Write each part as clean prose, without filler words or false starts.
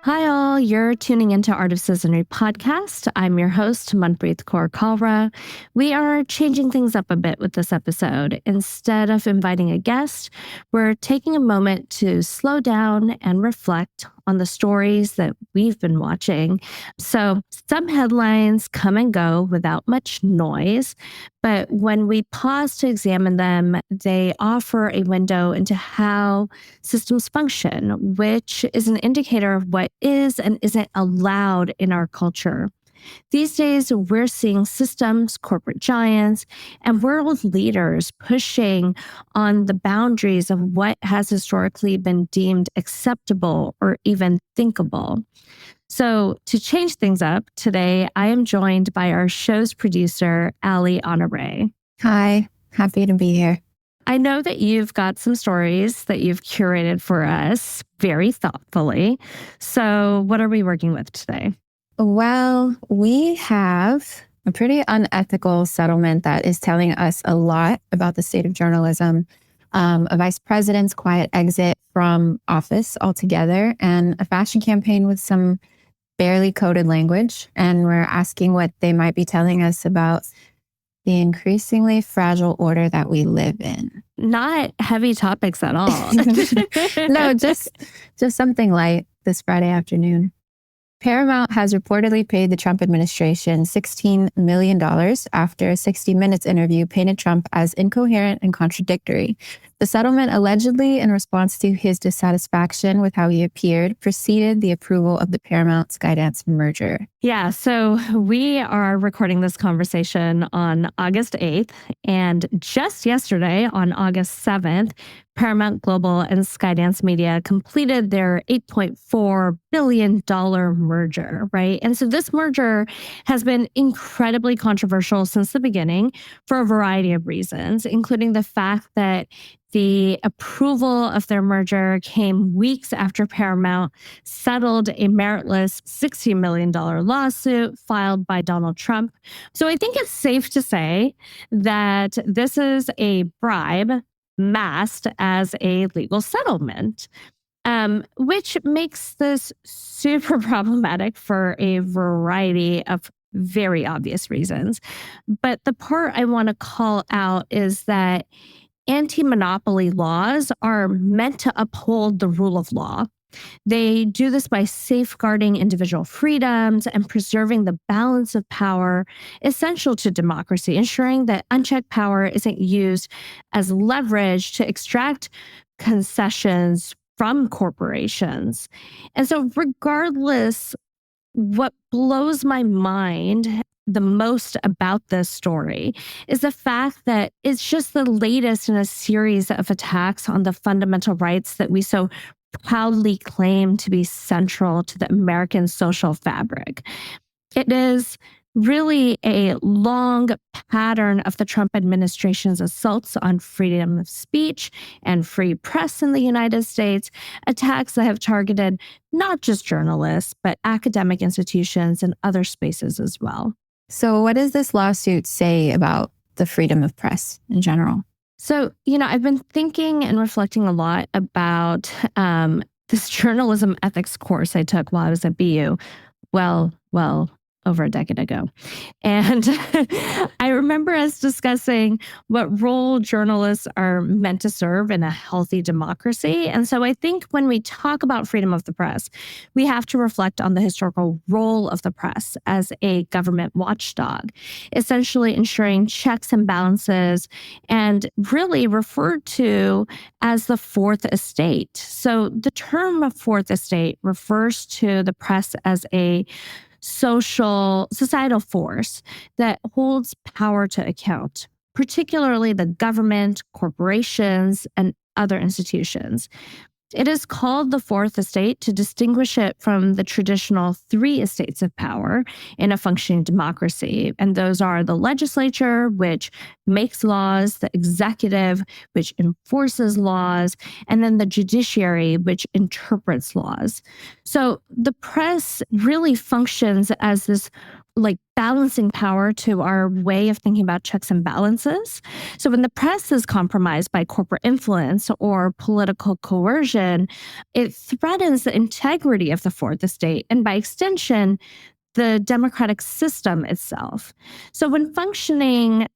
Hi, all. You're tuning into Art of Citizenry Podcast. I'm your host, Manpreet Kaur Kalra. We are changing things up a bit with this episode. Instead of inviting a guest, we're taking a moment to slow down and reflect on the stories that we've been watching. So some headlines come and go without much noise, but when we pause to examine them, they offer a window into how systems function, which is an indicator of what is and isn't allowed in our culture. These days, we're seeing systems, corporate giants, and world leaders pushing on the boundaries of what has historically been deemed acceptable or even thinkable. So, to change things up, today I am joined by our show's producer, Aly Honoré. Hi, happy to be here. I know that you've got some stories that you've curated for us very thoughtfully. So, what are we working with today? Well, we have a pretty unethical settlement that is telling us a lot about the state of journalism, a vice president's quiet exit from office altogether, and a fashion campaign with some barely coded language. And we're asking what they might be telling us about the increasingly fragile order that we live in. Not heavy topics at all. No, just something light this Friday afternoon. Paramount has reportedly paid the Trump administration $16 million after a 60 Minutes interview painted Trump as incoherent and contradictory. The settlement, allegedly in response to his dissatisfaction with how he appeared, preceded the approval of the Paramount-Skydance merger. Yeah, so we are recording this conversation on August 8th, and just yesterday, on August 7th, Paramount Global and Skydance Media completed their $8.4 billion merger, right? And so this merger has been incredibly controversial since the beginning for a variety of reasons, including the fact that the approval of their merger came weeks after Paramount settled a meritless $60 million lawsuit filed by Donald Trump. So I think it's safe to say that this is a bribe masked as a legal settlement, which makes this super problematic for a variety of very obvious reasons. But the part I want to call out is that anti-monopoly laws are meant to uphold the rule of law. They do this by safeguarding individual freedoms and preserving the balance of power essential to democracy, ensuring that unchecked power isn't used as leverage to extract concessions from corporations. And so regardless, what blows my mind the most about this story is the fact that it's just the latest in a series of attacks on the fundamental rights that we so proudly claim to be central to the American social fabric. It is really a long pattern of the Trump administration's assaults on freedom of speech and free press in the United States, attacks that have targeted not just journalists, but academic institutions and other spaces as well. So what does this lawsuit say about the freedom of press in general? So, I've been thinking and reflecting a lot about this journalism ethics course I took while I was at BU. Well, over a decade ago. And I remember us discussing what role journalists are meant to serve in a healthy democracy. And so I think when we talk about freedom of the press, we have to reflect on the historical role of the press as a government watchdog, essentially ensuring checks and balances and really referred to as the fourth estate. So the term fourth estate refers to the press as a societal force that holds power to account, particularly the government, corporations, and other institutions. It is called the fourth estate to distinguish it from the traditional three estates of power in a functioning democracy. And those are the legislature, which makes laws, the executive, which enforces laws, and then the judiciary, which interprets laws. So the press really functions as this like balancing power to our way of thinking about checks and balances. So when the press is compromised by corporate influence or political coercion, it threatens the integrity of the fourth estate and by extension, the democratic system itself. So when functioning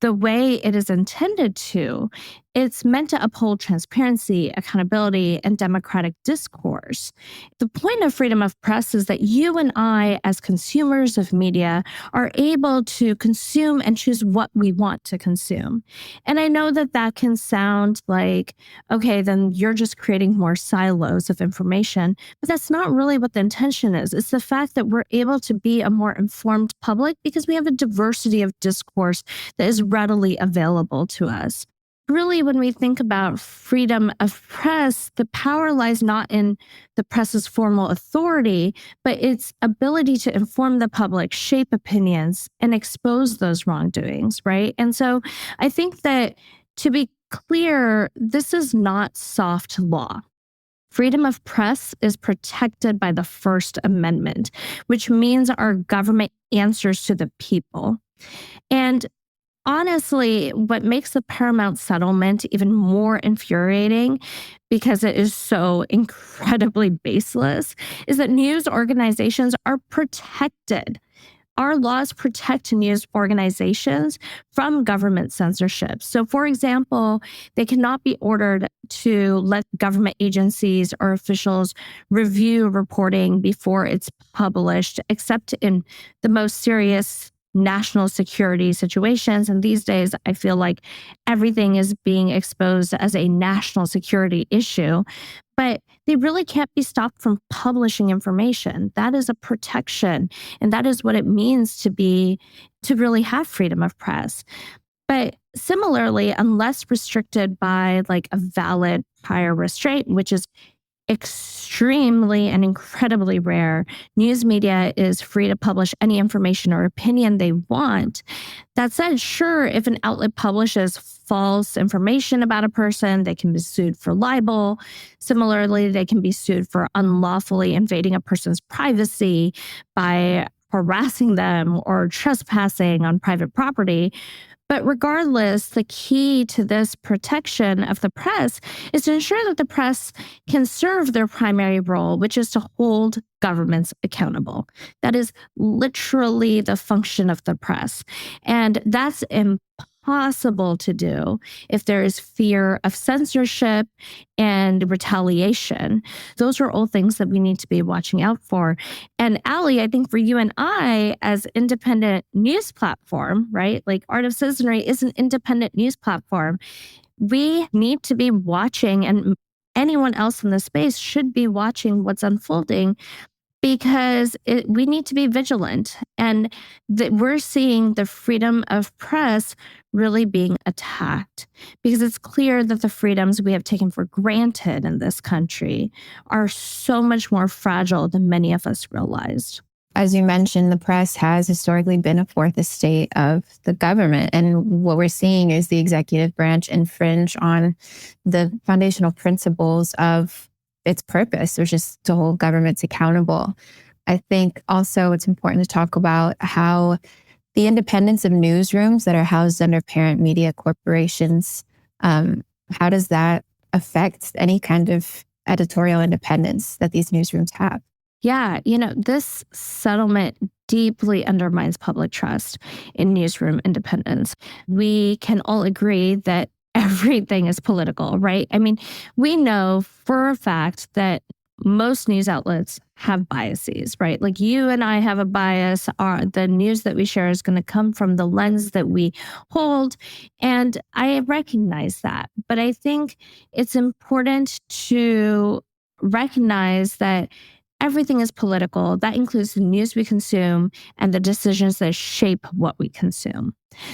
the way it is intended to, it's meant to uphold transparency, accountability, and democratic discourse. The point of freedom of press is that you and I, as consumers of media, are able to consume and choose what we want to consume. And I know that that can sound like, okay, then you're just creating more silos of information, but that's not really what the intention is. It's the fact that we're able to be a more informed public because we have a diversity of discourse that is readily available to us. Really, when we think about freedom of press, the power lies not in the press's formal authority, but its ability to inform the public, shape opinions, and expose those wrongdoings, right? And so I think that, to be clear, this is not soft law. Freedom of press is protected by the First Amendment, which means our government answers to the people. And honestly, what makes the Paramount settlement even more infuriating, because it is so incredibly baseless, is that news organizations are protected. Our laws protect news organizations from government censorship. So, for example, they cannot be ordered to let government agencies or officials review reporting before it's published, except in the most serious national security situations. And these days, I feel like everything is being exposed as a national security issue. But they really can't be stopped from publishing information. That is a protection. And that is what it means to really have freedom of press. But similarly, unless restricted by like a valid prior restraint, which is extremely and incredibly rare, news media is free to publish any information or opinion they want. That said, sure, if an outlet publishes false information about a person, they can be sued for libel. Similarly, they can be sued for unlawfully invading a person's privacy by harassing them or trespassing on private property. But regardless, the key to this protection of the press is to ensure that the press can serve their primary role, which is to hold governments accountable. That is literally the function of the press. And that's impossible to do if there is fear of censorship and retaliation. Those are all things that we need to be watching out for. And Aly, I think for you and I, as independent news platform, right? Like Art of Citizenry is an independent news platform. We need to be watching, and anyone else in the space should be watching what's unfolding, because we need to be vigilant. And that we're seeing the freedom of press really being attacked, because it's clear that the freedoms we have taken for granted in this country are so much more fragile than many of us realized. As you mentioned, the press has historically been a fourth estate of the government. And what we're seeing is the executive branch infringe on the foundational principles of its purpose, which is to hold governments accountable. I think also it's important to talk about how the independence of newsrooms that are housed under parent media corporations, how does that affect any kind of editorial independence that these newsrooms have? Yeah, this settlement deeply undermines public trust in newsroom independence. We can all agree that everything is political, right? I mean, we know for a fact that most news outlets have biases, right? Like you and I have a bias. The news that we share is going to come from the lens that we hold. And I recognize that. But I think it's important to recognize that everything is political. That includes the news we consume and the decisions that shape what we consume.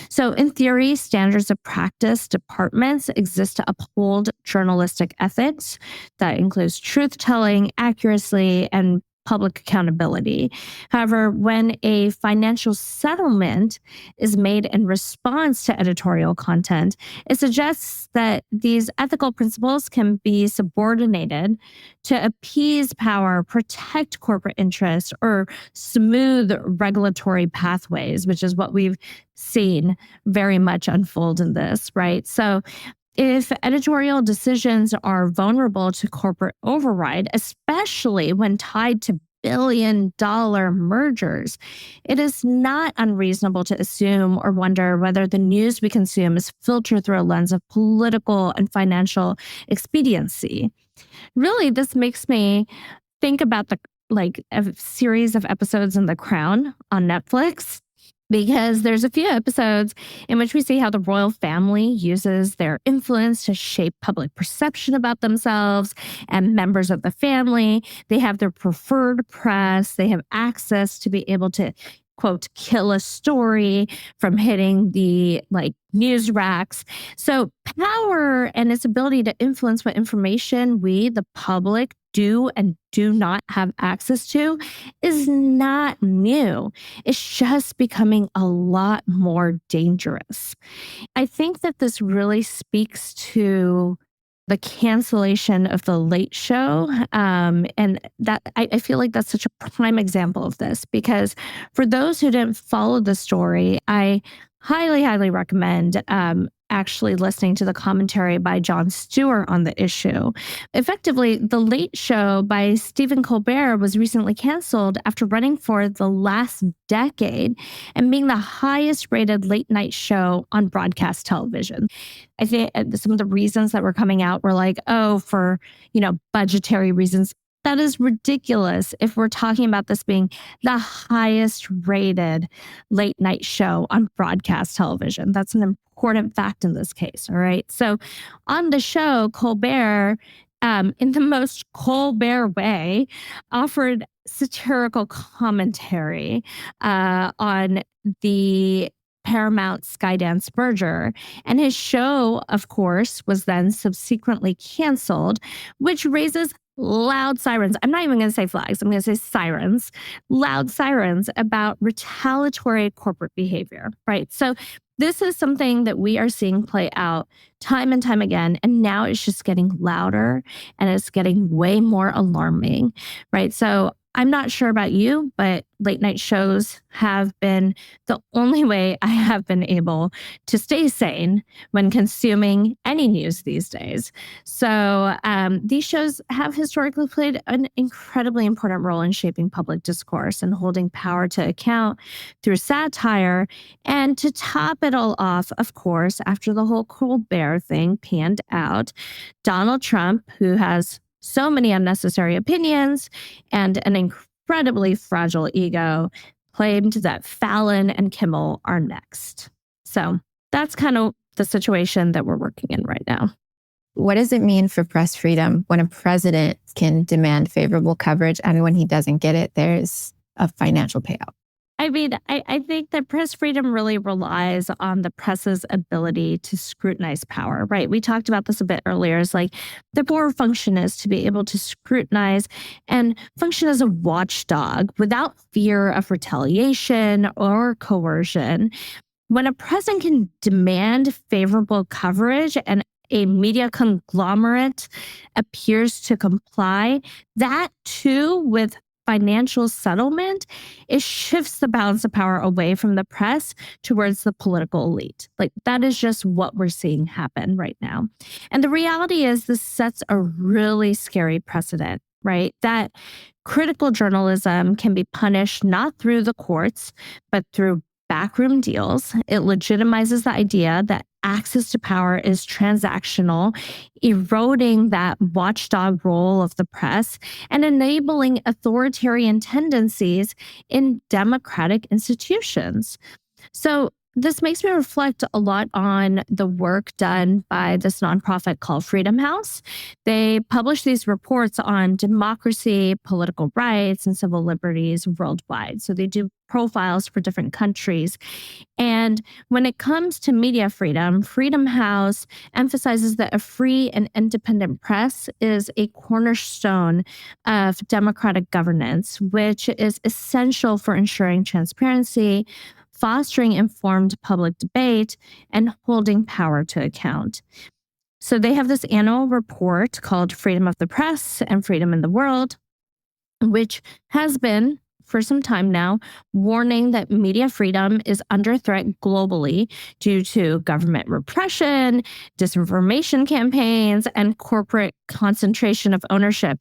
So in theory, standards of practice departments exist to uphold journalistic ethics. That includes truth-telling, accuracy, and public accountability. However, when a financial settlement is made in response to editorial content, it suggests that these ethical principles can be subordinated to appease power, protect corporate interests, or smooth regulatory pathways, which is what we've seen very much unfold in this, right? So if editorial decisions are vulnerable to corporate override, especially when tied to billion-dollar mergers, it is not unreasonable to assume or wonder whether the news we consume is filtered through a lens of political and financial expediency. Really, this makes me think about a series of episodes in The Crown on Netflix, because there's a few episodes in which we see how the royal family uses their influence to shape public perception about themselves and members of the family. They have their preferred press. They have access to be able to, quote, kill a story from hitting the news racks. So power and its ability to influence what information we, the public, do and do not have access to is not new. It's just becoming a lot more dangerous. I think that this really speaks to the cancellation of The Late Show. And that I feel like that's such a prime example of this, because for those who didn't follow the story, I highly, highly recommend actually listening to the commentary by Jon Stewart on the issue. Effectively, The Late Show by Stephen Colbert was recently canceled after running for the last decade and being the highest rated late night show on broadcast television. I think some of the reasons that were coming out were for budgetary reasons. That is ridiculous if we're talking about this being the highest rated late night show on broadcast television. That's an important fact in this case. All right. So on the show, Colbert, in the most Colbert way, offered satirical commentary on the Paramount Skydance merger. And his show, of course, was then subsequently canceled, which raises loud sirens. I'm not even going to say flags. I'm going to say sirens, loud sirens about retaliatory corporate behavior, right? So this is something that we are seeing play out time and time again. And now it's just getting louder and it's getting way more alarming, right? So I'm not sure about you, but late night shows have been the only way I have been able to stay sane when consuming any news these days. So these shows have historically played an incredibly important role in shaping public discourse and holding power to account through satire. And to top it all off, of course, after the whole Colbert thing panned out, Donald Trump, who has so many unnecessary opinions and an incredibly fragile ego, claimed that Fallon and Kimmel are next. So that's kind of the situation that we're working in right now. What does it mean for press freedom when a president can demand favorable coverage and when he doesn't get it, there's a financial payout? I mean, I think that press freedom really relies on the press's ability to scrutinize power, right? We talked about this a bit earlier. It's the core function is to be able to scrutinize and function as a watchdog without fear of retaliation or coercion. When a president can demand favorable coverage and a media conglomerate appears to comply, that too with financial settlement, it shifts the balance of power away from the press towards the political elite. That is just what we're seeing happen right now. And the reality is this sets a really scary precedent, right? That critical journalism can be punished not through the courts, but through backroom deals. It legitimizes the idea that access to power is transactional, eroding that watchdog role of the press and enabling authoritarian tendencies in democratic institutions. So this makes me reflect a lot on the work done by this nonprofit called Freedom House. They publish these reports on democracy, political rights, and civil liberties worldwide. So they do profiles for different countries. And when it comes to media freedom, Freedom House emphasizes that a free and independent press is a cornerstone of democratic governance, which is essential for ensuring transparency, fostering informed public debate, and holding power to account. So they have this annual report called Freedom of the Press and Freedom in the World, which has been, for some time now, warning that media freedom is under threat globally due to government repression, disinformation campaigns, and corporate concentration of ownership,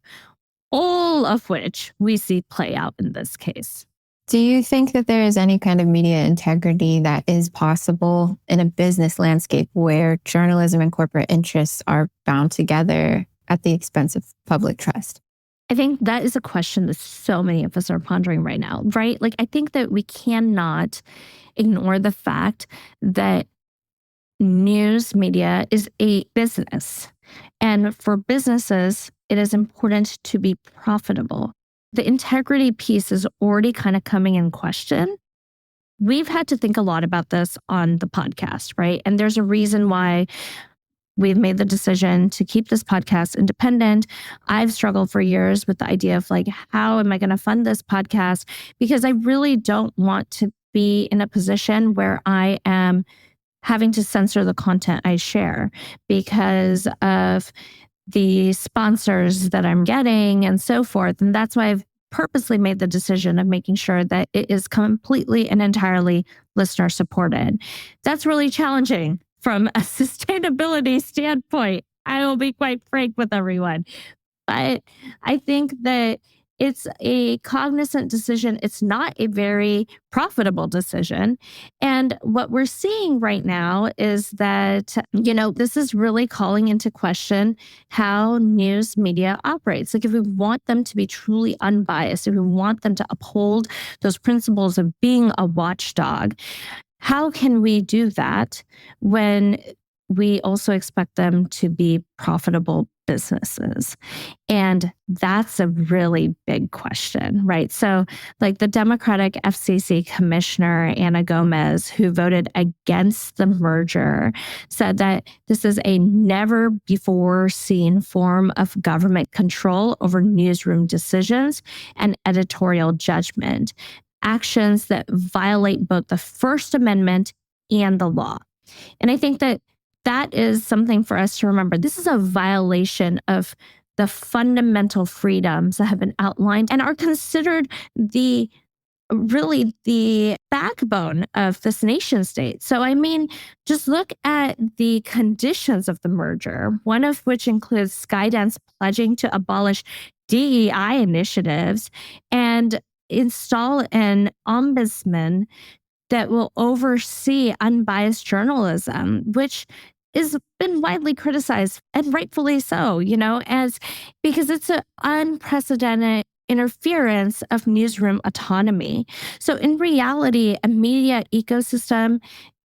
all of which we see play out in this case. Do you think that there is any kind of media integrity that is possible in a business landscape where journalism and corporate interests are bound together at the expense of public trust? I think that is a question that so many of us are pondering right now, right? Like, I think that we cannot ignore the fact that news media is a business. And for businesses, it is important to be profitable. The integrity piece is already kind of coming in question. We've had to think a lot about this on the podcast, right? And there's a reason why we've made the decision to keep this podcast independent. I've struggled for years with the idea of like, how am I going to fund this podcast? Because I really don't want to be in a position where I am having to censor the content I share because of the sponsors that I'm getting and so forth. And that's why I've purposely made the decision of making sure that it is completely and entirely listener supported. That's really challenging from a sustainability standpoint. I will be quite frank with everyone. But I think that it's a cognizant decision. It's not a very profitable decision. And what we're seeing right now is that, this is really calling into question how news media operates. Like, if we want them to be truly unbiased, if we want them to uphold those principles of being a watchdog, how can we do that when we also expect them to be profitable businesses? And that's a really big question, right? So like the Democratic FCC Commissioner, Ana Gomez, who voted against the merger, said that this is a never before seen form of government control over newsroom decisions and editorial judgment, actions that violate both the First Amendment and the law. And I think that that is something for us to remember. This is a violation of the fundamental freedoms that have been outlined and are considered the backbone of this nation state. So, I mean, just look at the conditions of the merger, one of which includes Skydance pledging to abolish DEI initiatives and install an ombudsman that will oversee unbiased journalism, which has been widely criticized, and rightfully so, because it's an unprecedented interference of newsroom autonomy. So in reality, a media ecosystem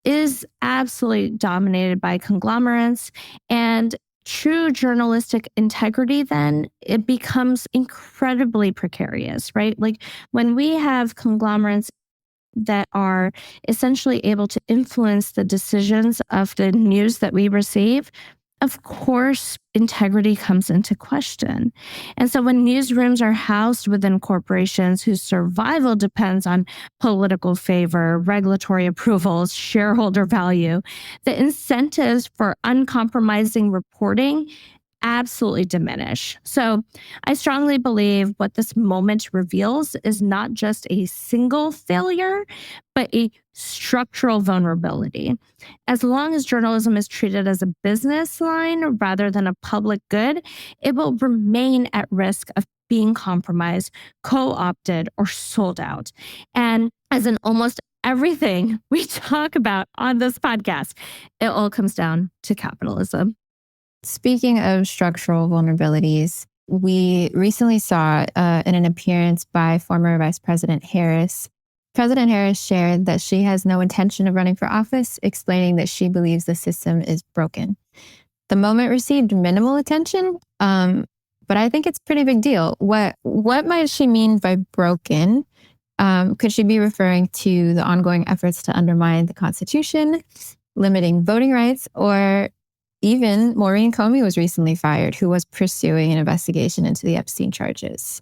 is absolutely dominated by conglomerates, and true journalistic integrity, then it becomes incredibly precarious, right? Like when we have conglomerates that are essentially able to influence the decisions of the news that we receive, of course, integrity comes into question. And so when newsrooms are housed within corporations whose survival depends on political favor, regulatory approvals, shareholder value, the incentives for uncompromising reporting absolutely diminish. So I strongly believe what this moment reveals is not just a single failure, but a structural vulnerability. As long as journalism is treated as a business line rather than a public good, it will remain at risk of being compromised, co-opted, or sold out. And as in almost everything we talk about on this podcast, it all comes down to capitalism. Speaking of structural vulnerabilities, we recently saw in an appearance by former Vice President Harris President Harris shared that she has no intention of running for office, explaining that she believes the system is broken. The moment received minimal attention, but I think it's a pretty big deal. What might she mean by broken? Could she be referring to the ongoing efforts to undermine the Constitution, limiting voting rights, or even Maureen Comey was recently fired, who was pursuing an investigation into the Epstein charges?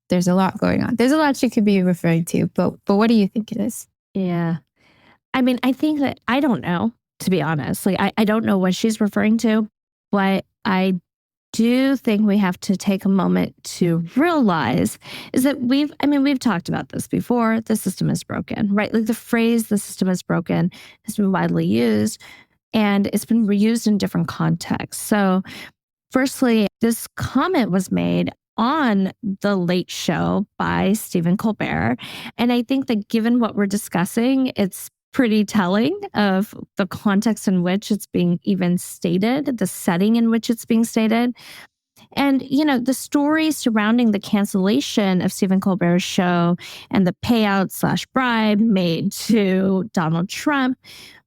There's a lot going on. There's a lot she could be referring to, but what do you think it is? Yeah. I mean, I think that I don't know, to be honest. Like, I don't know what she's referring to, but I do think we have to take a moment to realize is that we've talked about this before. The system is broken, right? Like the phrase "the system is broken" has been widely used, and it's been reused in different contexts. So, firstly, this comment was made on The Late Show by Stephen Colbert, and I think that given what we're discussing, it's pretty telling of the context in which it's being even stated, the setting in which it's being stated. And, the story surrounding the cancellation of Stephen Colbert's show and the payout/bribe made to Donald Trump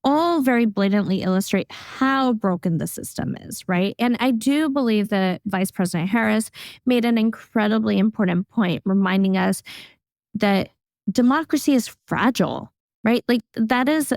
all very blatantly illustrate how broken the system is, right? And I do believe that Vice President Harris made an incredibly important point, reminding us that democracy is fragile, right? Like that is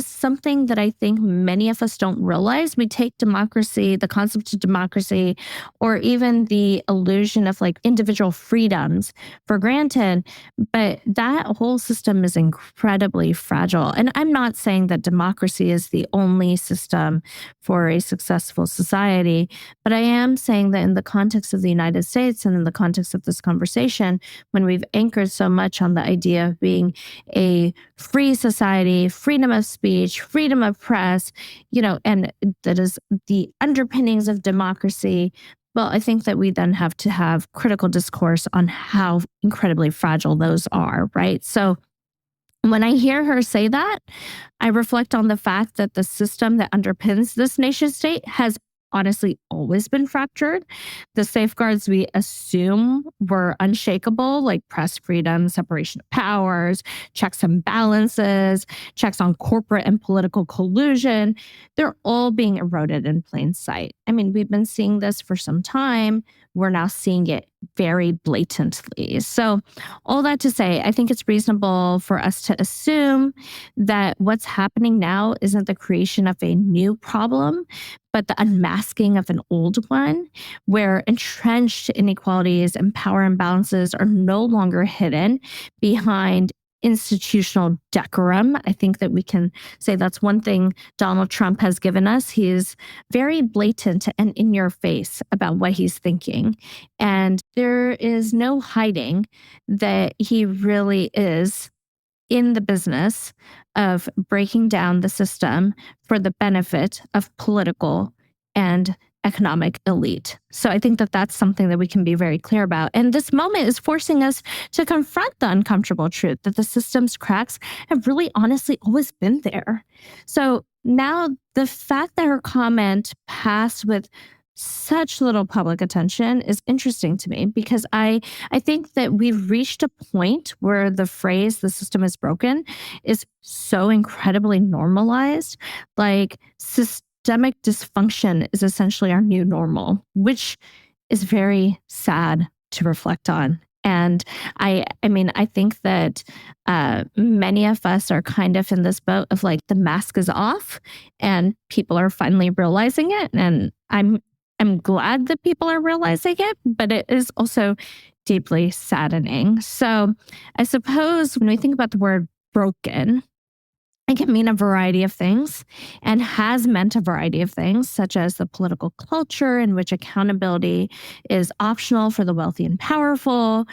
something that I think many of us don't realize. We take democracy, the concept of democracy, or even the illusion of like individual freedoms for granted, but that whole system is incredibly fragile. And I'm not saying that democracy is the only system for a successful society, but I am saying that in the context of the United States and in the context of this conversation, when we've anchored so much on the idea of being a free society, freedom of speech, freedom of press, and that is the underpinnings of democracy. Well, I think that we then have to have critical discourse on how incredibly fragile those are, right? So when I hear her say that, I reflect on the fact that the system that underpins this nation state has honestly always been fractured. The safeguards we assume were unshakable, like press freedom, separation of powers, checks and balances, checks on corporate and political collusion, they're all being eroded in plain sight. I mean, we've been seeing this for some time. We're now seeing it very blatantly. So all that to say, I think it's reasonable for us to assume that what's happening now isn't the creation of a new problem, but the unmasking of an old one, where entrenched inequalities and power imbalances are no longer hidden behind institutional decorum. I think that we can say that's one thing Donald Trump has given us. He is very blatant and in your face about what he's thinking. And there is no hiding that he really is in the business of breaking down the system for the benefit of political and economic elite. So I think that that's something that we can be very clear about. And this moment is forcing us to confront the uncomfortable truth that the system's cracks have really honestly always been there. So now the fact that her comment passed with such little public attention is interesting to me, because I think that we've reached a point where the phrase "the system is broken" is so incredibly normalized. Like systemic dysfunction is essentially our new normal, which is very sad to reflect on. And I think that many of us are kind of in this boat of like the mask is off and people are finally realizing it. And I'm glad that people are realizing it, but it is also deeply saddening. So I suppose when we think about the word broken, it can mean a variety of things and has meant a variety of things, such as the political culture in which accountability is optional for the wealthy and powerful,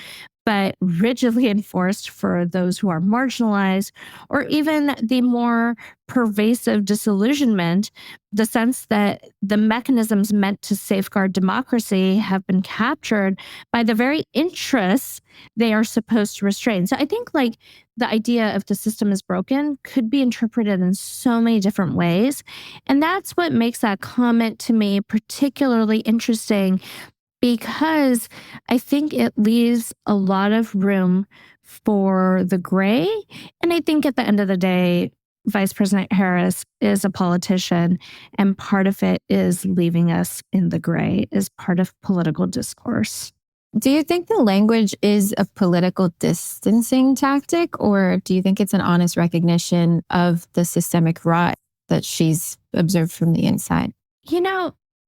but rigidly enforced for those who are marginalized, or even the more pervasive disillusionment, the sense that the mechanisms meant to safeguard democracy have been captured by the very interests they are supposed to restrain. So I think like the idea of the system is broken could be interpreted in so many different ways. And that's what makes that comment to me particularly interesting, because I think it leaves a lot of room for the gray. And I think at the end of the day, Vice President Harris is a politician, and part of it is leaving us in the gray as part of political discourse. Do you think the language is a political distancing tactic, or do you think it's an honest recognition of the systemic rot that she's observed from the inside?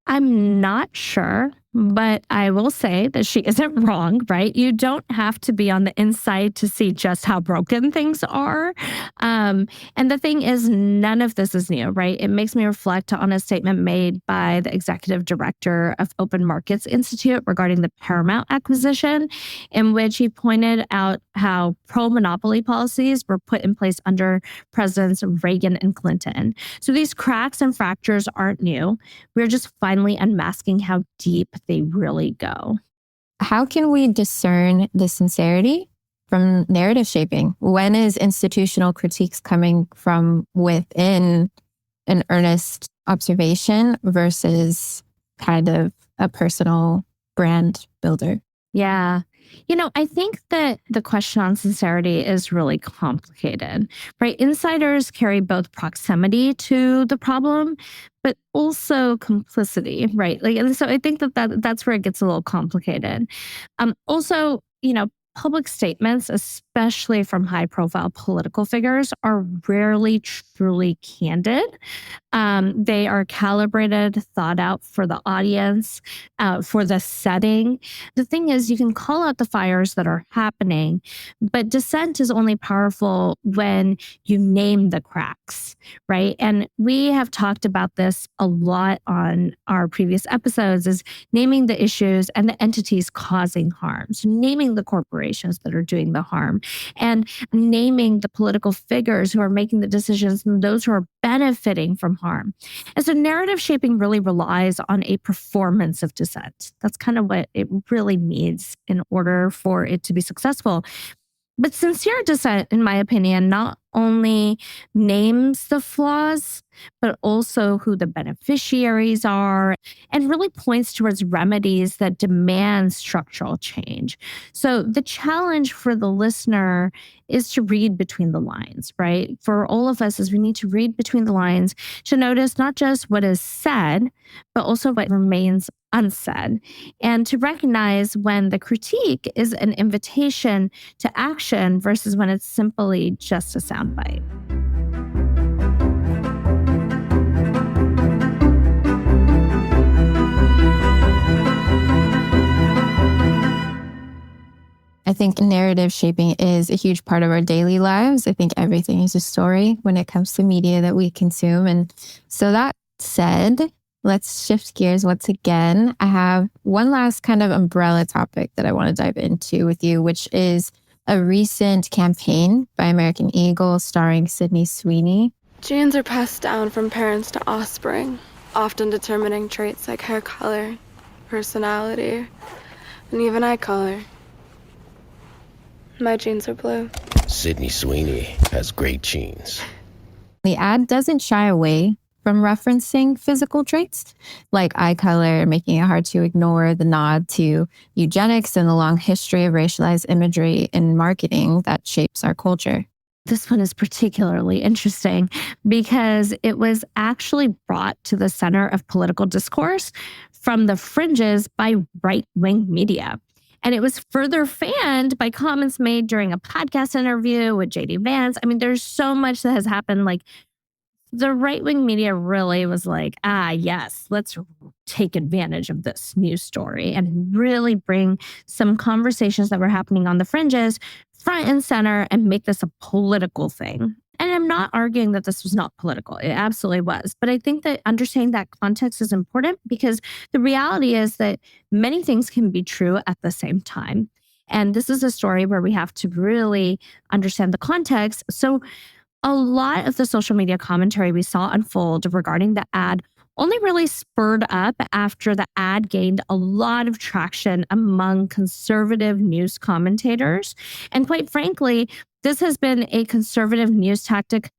I'm not sure, but I will say that she isn't wrong, right? You don't have to be on the inside to see just how broken things are. And the thing is, none of this is new, right? It makes me reflect on a statement made by the executive director of Open Markets Institute regarding the Paramount acquisition, in which he pointed out how pro-monopoly policies were put in place under Presidents Reagan and Clinton. So these cracks and fractures aren't new. We're just finally unmasking how deep they really go. How can we discern the sincerity from narrative shaping? When is institutional critiques coming from within an earnest observation versus kind of a personal brand builder? Yeah. I think that the question on sincerity is really complicated, right? Insiders carry both proximity to the problem, but also complicity, right? And so I think that's where it gets a little complicated. Also, public statements, especially from high-profile political figures, are rarely truly candid. They are calibrated, thought out for the audience, for the setting. The thing is, you can call out the fires that are happening, but dissent is only powerful when you name the cracks, right? And we have talked about this a lot on our previous episodes, is naming the issues and the entities causing harm. So naming the corporations that are doing the harm, and naming the political figures who are making the decisions and those who are benefiting from harm. And so narrative shaping really relies on a performance of dissent. That's kind of what it really needs in order for it to be successful. But sincere dissent, in my opinion, not only names the flaws, but also who the beneficiaries are, and really points towards remedies that demand structural change. So the challenge for the listener is to read between the lines, right? For all of us, is we need to read between the lines to notice not just what is said, but also what remains unsaid, and to recognize when the critique is an invitation to action versus when it's simply just a soundbite. I think narrative shaping is a huge part of our daily lives. I think everything is a story when it comes to media that we consume. And so that said, let's shift gears once again. I have one last kind of umbrella topic that I want to dive into with you, which is a recent campaign by American Eagle starring Sydney Sweeney. Genes are passed down from parents to offspring, often determining traits like hair color, personality, and even eye color. My genes are blue. Sydney Sweeney has great genes. The ad doesn't shy away from referencing physical traits like eye color, making it hard to ignore the nod to eugenics and the long history of racialized imagery in marketing that shapes our culture. This one is particularly interesting because it was actually brought to the center of political discourse from the fringes by right-wing media. And it was further fanned by comments made during a podcast interview with J.D. Vance. I mean, there's so much that has happened. Like, the right-wing media really was like, yes, let's take advantage of this news story and really bring some conversations that were happening on the fringes front and center and make this a political thing. And I'm not arguing that this was not political. It absolutely was. But I think that understanding that context is important because the reality is that many things can be true at the same time. And this is a story where we have to really understand the context. So a lot of the social media commentary we saw unfold regarding the ad only really spurred up after the ad gained a lot of traction among conservative news commentators. And quite frankly, this has been a conservative news tactic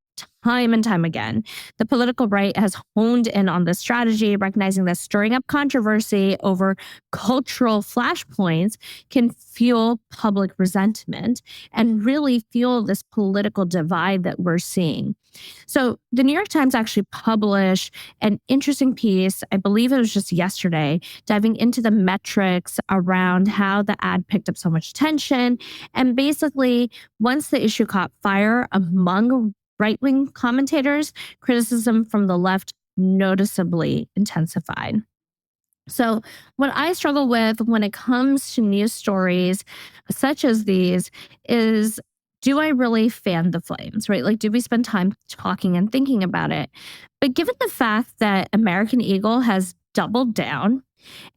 time and time again. The political right has honed in on this strategy, recognizing that stirring up controversy over cultural flashpoints can fuel public resentment and really fuel this political divide that we're seeing. So the New York Times actually published an interesting piece, I believe it was just yesterday, diving into the metrics around how the ad picked up so much attention. And basically, once the issue caught fire among right-wing commentators, criticism from the left noticeably intensified. So what I struggle with when it comes to news stories such as these is, do I really fan the flames, right? Like, do we spend time talking and thinking about it? But given the fact that American Eagle has doubled down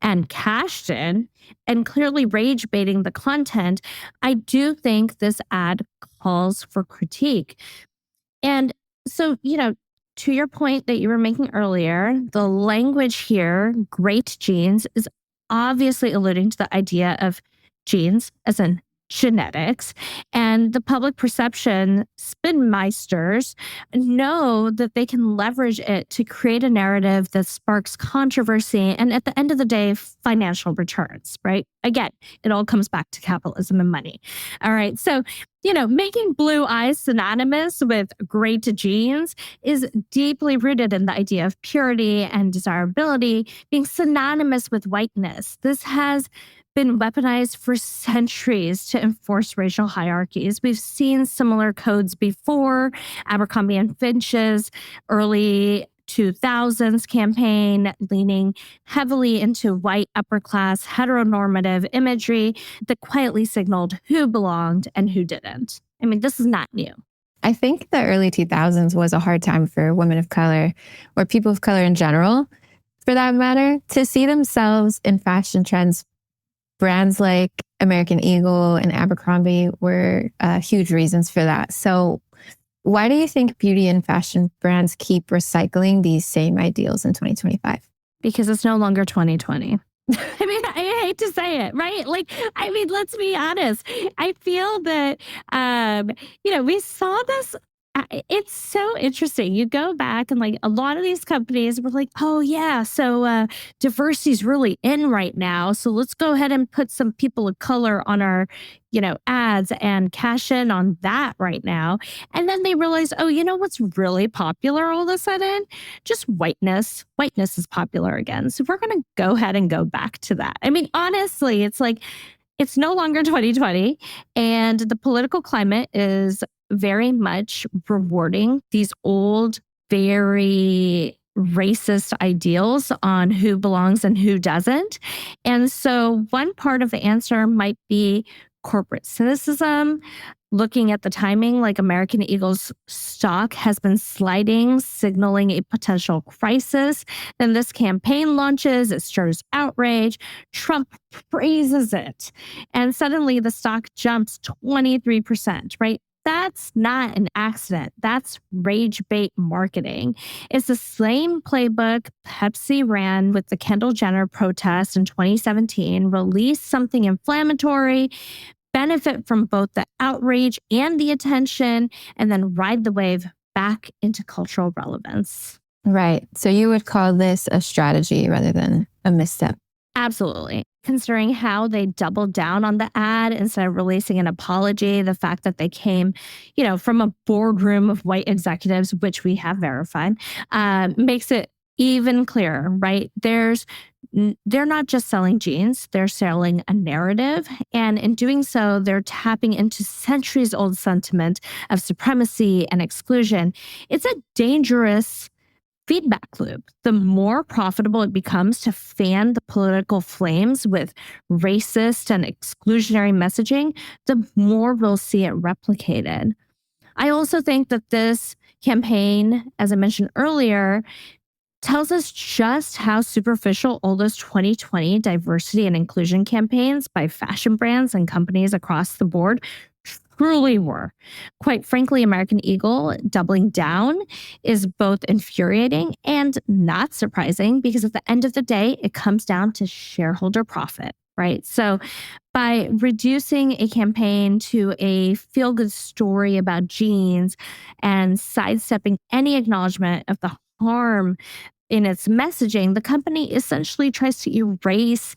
and cashed in and clearly rage baiting the content, I do think this ad calls for critique. And so, to your point that you were making earlier, the language here, great genes, is obviously alluding to the idea of genes as in genetics. And the public perception spinmeisters know that they can leverage it to create a narrative that sparks controversy and, at the end of the day, financial returns, right? Again, it all comes back to capitalism and money. All right. So, making blue eyes synonymous with great genes is deeply rooted in the idea of purity and desirability being synonymous with whiteness. This has been weaponized for centuries to enforce racial hierarchies. We've seen similar codes before. Abercrombie and Finch's early 2000s campaign leaning heavily into white upper class heteronormative imagery that quietly signaled who belonged and who didn't. I mean, this is not new. I think the early 2000s was a hard time for women of color, or people of color in general, for that matter, to see themselves in fashion trends. Brands like American Eagle and Abercrombie were huge reasons for that. So why do you think beauty and fashion brands keep recycling these same ideals in 2025? Because it's no longer 2020. I mean, I hate to say it, right? Let's be honest. I feel that, we saw this. It's so interesting. You go back and a lot of these companies were like, oh yeah, so diversity is really in right now. So let's go ahead and put some people of color on our, ads and cash in on that right now. And then they realize, oh, what's really popular all of a sudden? Just whiteness. Whiteness is popular again. So we're going to go ahead and go back to that. I mean, honestly, it's no longer 2020 and the political climate is very much rewarding these old, very racist ideals on who belongs and who doesn't. And so one part of the answer might be corporate cynicism. Looking at the timing, American Eagle's stock has been sliding, signaling a potential crisis. Then this campaign launches, it stirs outrage. Trump praises it. And suddenly the stock jumps 23%, right? That's not an accident. That's rage bait marketing. It's the same playbook Pepsi ran with the Kendall Jenner protest in 2017, release something inflammatory, benefit from both the outrage and the attention, and then ride the wave back into cultural relevance. Right. So you would call this a strategy rather than a misstep. Absolutely. Considering how they doubled down on the ad instead of releasing an apology, the fact that they came, from a boardroom of white executives, which we have verified, makes it even clearer, right? They're not just selling jeans, they're selling a narrative. And in doing so, they're tapping into centuries-old sentiment of supremacy and exclusion. It's a dangerous feedback loop. The more profitable it becomes to fan the political flames with racist and exclusionary messaging, the more we'll see it replicated. I also think that this campaign, as I mentioned earlier, tells us just how superficial all those 2020 diversity and inclusion campaigns by fashion brands and companies across the board truly were. Quite frankly, American Eagle doubling down is both infuriating and not surprising because at the end of the day, it comes down to shareholder profit. right? So by reducing a campaign to a feel-good story about genes and sidestepping any acknowledgement of the harm in its messaging, the company essentially tries to erase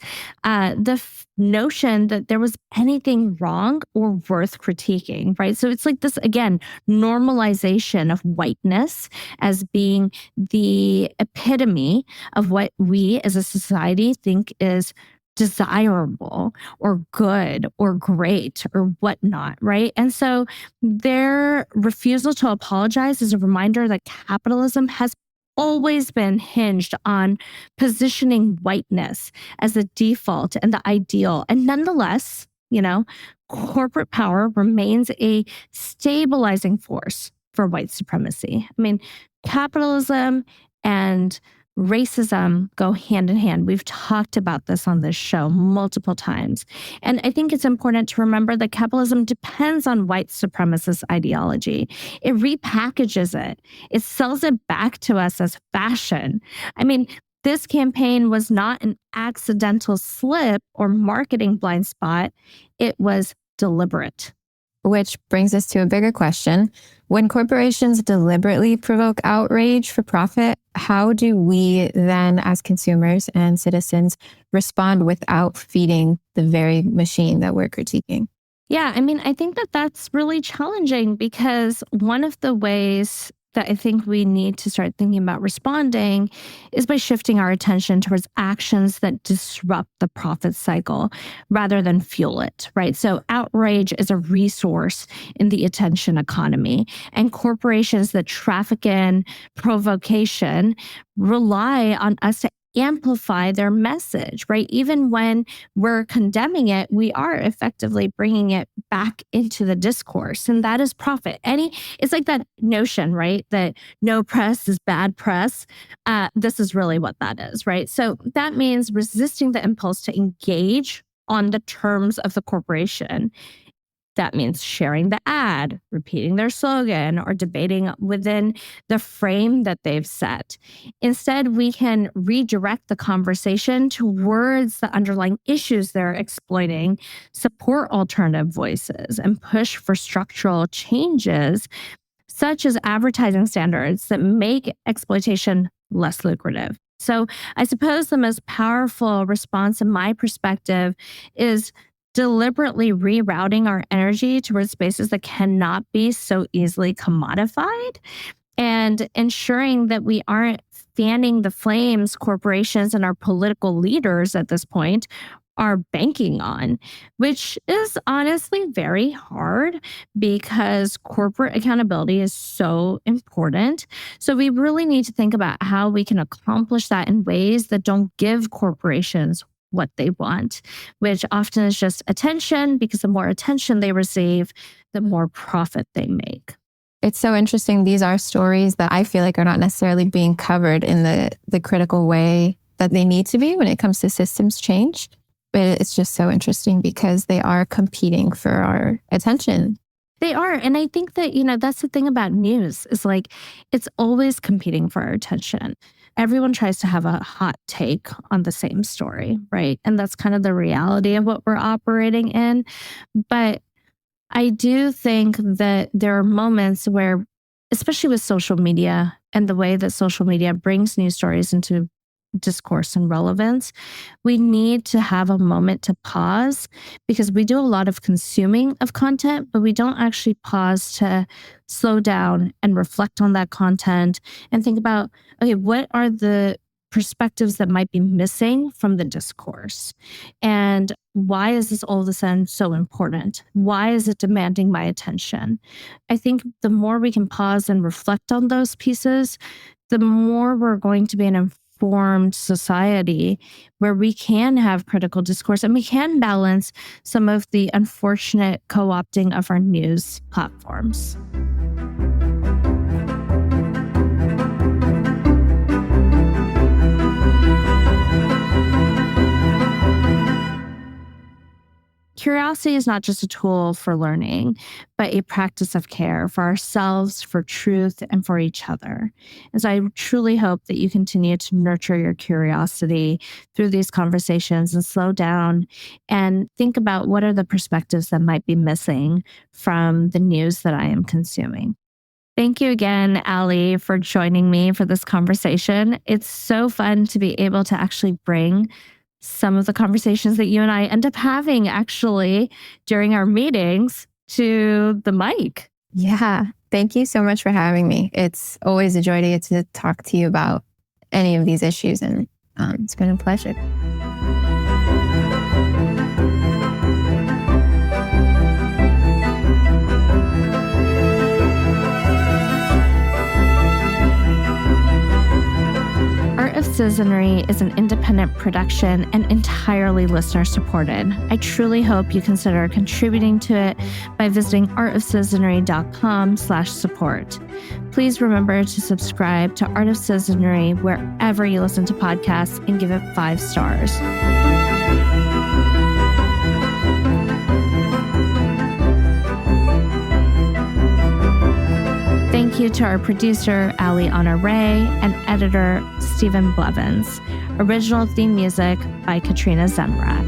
notion that there was anything wrong or worth critiquing, right? So it's like this, again, normalization of whiteness as being the epitome of what we as a society think is desirable or good or great or whatnot, right? And so their refusal to apologize is a reminder that capitalism has always been hinged on positioning whiteness as a default and the ideal. And nonetheless, corporate power remains a stabilizing force for white supremacy. I mean, capitalism and racism go hand in hand. We've talked about this on this show multiple times. And I think it's important to remember that capitalism depends on white supremacist ideology. It repackages it. It sells it back to us as fashion. I mean, this campaign was not an accidental slip or marketing blind spot. It was deliberate. Which brings us to a bigger question. When corporations deliberately provoke outrage for profit, how do we then, as consumers and citizens, respond without feeding the very machine that we're critiquing? Yeah, I mean, I think that that's really challenging because one of the ways that I think we need to start thinking about responding is by shifting our attention towards actions that disrupt the profit cycle rather than fuel it, right? So outrage is a resource in the attention economy, and corporations that traffic in provocation rely on us to amplify their message, right? Even when we're condemning it, we are effectively bringing it back into the discourse, and that is profit. It's like that notion, right? That no press is bad press. This is really what that is, right? So that means resisting the impulse to engage on the terms of the corporation. That means sharing the ad, repeating their slogan, or debating within the frame that they've set. Instead, we can redirect the conversation towards the underlying issues they're exploiting, support alternative voices, and push for structural changes, such as advertising standards that make exploitation less lucrative. So I suppose the most powerful response in my perspective is deliberately rerouting our energy towards spaces that cannot be so easily commodified, and ensuring that we aren't fanning the flames corporations and our political leaders at this point are banking on, which is honestly very hard because corporate accountability is so important. So we really need to think about how we can accomplish that in ways that don't give corporations what they want, which often is just attention, because the more attention they receive, the more profit they make. It's so interesting. These are stories that I feel like are not necessarily being covered in the critical way that they need to be when it comes to systems change. But it's just so interesting because they are competing for our attention. They are. And I think that, that's the thing about news is like, it's always competing for our attention. Everyone tries to have a hot take on the same story, right? And that's kind of the reality of what we're operating in. But I do think that there are moments where, especially with social media and the way that social media brings news stories into discourse and relevance, we need to have a moment to pause, because we do a lot of consuming of content, but we don't actually pause to slow down and reflect on that content and think about, okay, what are the perspectives that might be missing from the discourse? And why is this all of a sudden so important? Why is it demanding my attention? I think the more we can pause and reflect on those pieces, the more we're going to be an informed society where we can have critical discourse and we can balance some of the unfortunate co-opting of our news platforms. Curiosity is not just a tool for learning, but a practice of care for ourselves, for truth, and for each other. And so I truly hope that you continue to nurture your curiosity through these conversations and slow down and think about what are the perspectives that might be missing from the news that I am consuming. Thank you again, Aly, for joining me for this conversation. It's so fun to be able to actually bring some of the conversations that you and I end up having actually during our meetings to the mic. Yeah. Thank you so much for having me. It's always a joy to get to talk to you about any of these issues, and it's been a pleasure. Art of Citizenry is an independent production and entirely listener supported. I truly hope you consider contributing to it by visiting artofcitizenry.com/support. Please remember to subscribe to Art of Citizenry wherever you listen to podcasts and give it 5 stars. Thank you to our producer, Aly Honoré, and editor, Stephen Blevins. Original theme music by Katrina Zemrat.